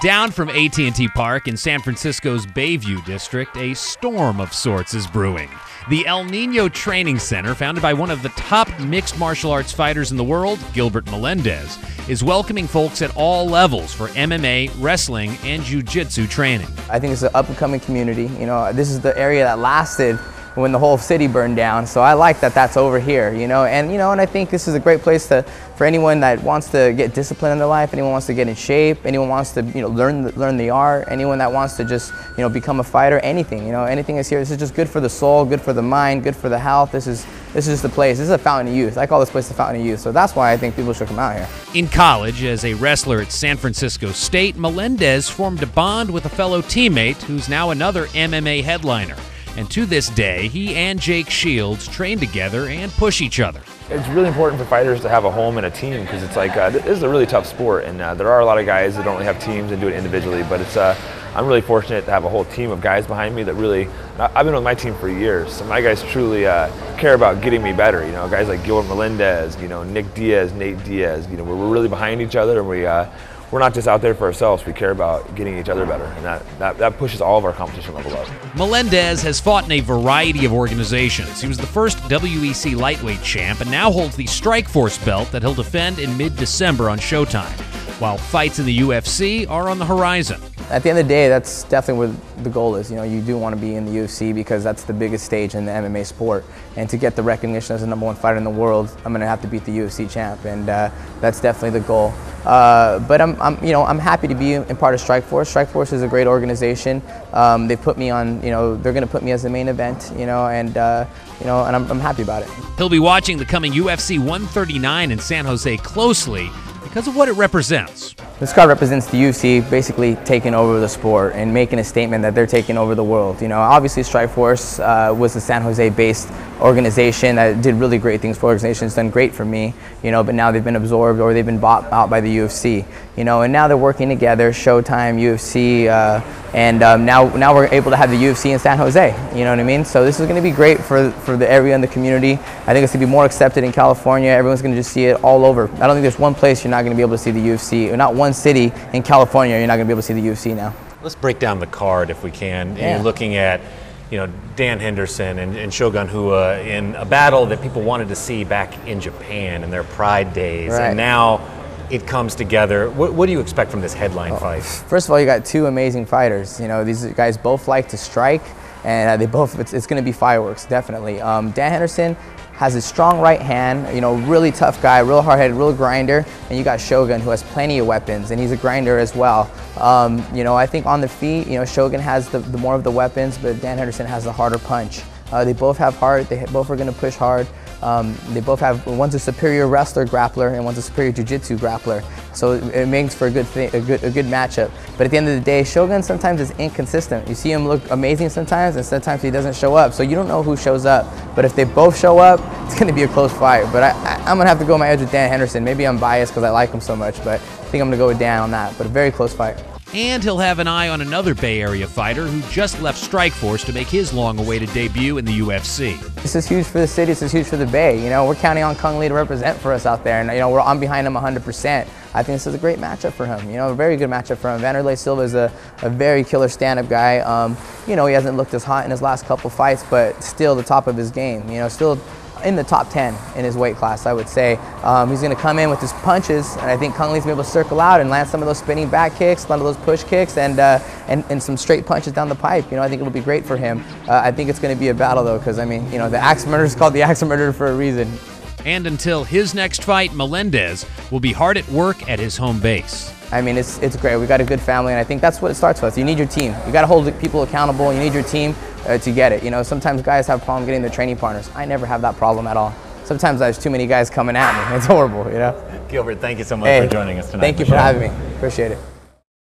Down from AT&T Park in San Francisco's Bayview district, a storm of sorts is brewing. The Niño Training Center, founded by one of the top mixed martial arts fighters in the world, Gilbert Melendez, is welcoming folks at all levels for MMA, wrestling, and jiu-jitsu training. I think it's an up-and-coming community. You know, this is the area that lasted when the whole city burned down, so I like that that's over here, and I think this is a great place for anyone that wants to get discipline in their life, anyone wants to get in shape, anyone wants to learn the art, anyone that wants to just become a fighter, anything, anything is here. This is just good for the soul, good for the mind, good for the health. This is just the place. This is a fountain of youth. I call this place the fountain of youth, so that's why I think people should come out here. In college, as a wrestler at San Francisco State, Melendez formed a bond with a fellow teammate who's now another MMA headliner. And to this day, he and Jake Shields train together and push each other. It's really important for fighters to have a home and a team, because it's like, this is a really tough sport, and there are a lot of guys that don't really have teams and do it individually, but I'm really fortunate to have a whole team of guys behind me that really, I've been with my team for years, so my guys truly care about getting me better. Guys like Gilbert Melendez, Nick Diaz, Nate Diaz, we're really behind each other, and we're not just out there for ourselves, we care about getting each other better, and that pushes all of our competition level up. Melendez has fought in a variety of organizations. He was the first WEC lightweight champ and now holds the Strikeforce belt that he'll defend in mid-December on Showtime, while fights in the UFC are on the horizon. At the end of the day, that's definitely where the goal is. You do want to be in the UFC because that's the biggest stage in the MMA sport. And to get the recognition as the #1 fighter in the world, I'm going to have to beat the UFC champ, and that's definitely the goal. But I'm happy to be in part of Strikeforce. Strikeforce is a great organization. They put me on, they're going to put me as the main event, and I'm happy about it. He'll be watching the coming UFC 139 in San Jose closely because of what it represents. This card represents the UFC basically taking over the sport and making a statement that they're taking over the world. Obviously Strikeforce was a San Jose-based organization that did really great things for organizations, done great for me, but now they've been absorbed or they've been bought out by the UFC, and now they're working together, Showtime, UFC, and now we're able to have the UFC in San Jose, you know what I mean? So this is going to be great for the area and the community. I think it's going to be more accepted in California. Everyone's going to just see it all over. I don't think there's one place you're not going to be able to see the UFC, or not one city in California you're not going to be able to see the UFC now. Let's break down the card if we can. Yeah. You're looking at Dan Henderson and Shogun Rua in a battle that people wanted to see back in Japan in their Pride days, right. And now it comes together. What do you expect from this headline fight? First of all, you got two amazing fighters. These guys both like to strike, and it's going to be fireworks, definitely. Dan Henderson has a strong right hand, really tough guy, real hard-headed, real grinder, and you got Shogun, who has plenty of weapons, and he's a grinder as well. I think on the feet, Shogun has the more of the weapons, but Dan Henderson has the harder punch. They both have heart, they both are going to push hard. They both have, one's a superior wrestler grappler and one's a superior jiu-jitsu grappler. So it makes for a good matchup. But at the end of the day, Shogun sometimes is inconsistent. You see him look amazing sometimes, and sometimes he doesn't show up. So you don't know who shows up. But if they both show up, it's going to be a close fight. But I'm going to have to go my edge with Dan Henderson. Maybe I'm biased because I like him so much, but I think I'm going to go with Dan on that. But a very close fight. And he'll have an eye on another Bay Area fighter who just left Strikeforce to make his long-awaited debut in the UFC. This is huge for the city, this is huge for the Bay. We're counting on Kung Lee to represent for us out there, and I'm behind him 100%. I think this is a great matchup for him, a very good matchup for him. Wanderlei Silva is a very killer stand-up guy. He hasn't looked as hot in his last couple fights, but still the top of his game, still in the top 10 in his weight class, I would say. He's going to come in with his punches, and I think Kung Lee's going to be able to circle out and land some of those spinning back kicks, some of those push kicks, and some straight punches down the pipe. I think it'll be great for him. I think it's going to be a battle, though, because, the Axe Murderer is called the Axe Murderer for a reason. And until his next fight, Melendez will be hard at work at his home base. It's great. We got a good family, and I think that's what it starts with. You need your team. You got to hold people accountable. You need your team to get it. Sometimes guys have a problem getting their training partners. I never have that problem at all. Sometimes there's too many guys coming at me. It's horrible, Gilbert, thank you so much for joining us tonight. Thank you for having me. Appreciate it.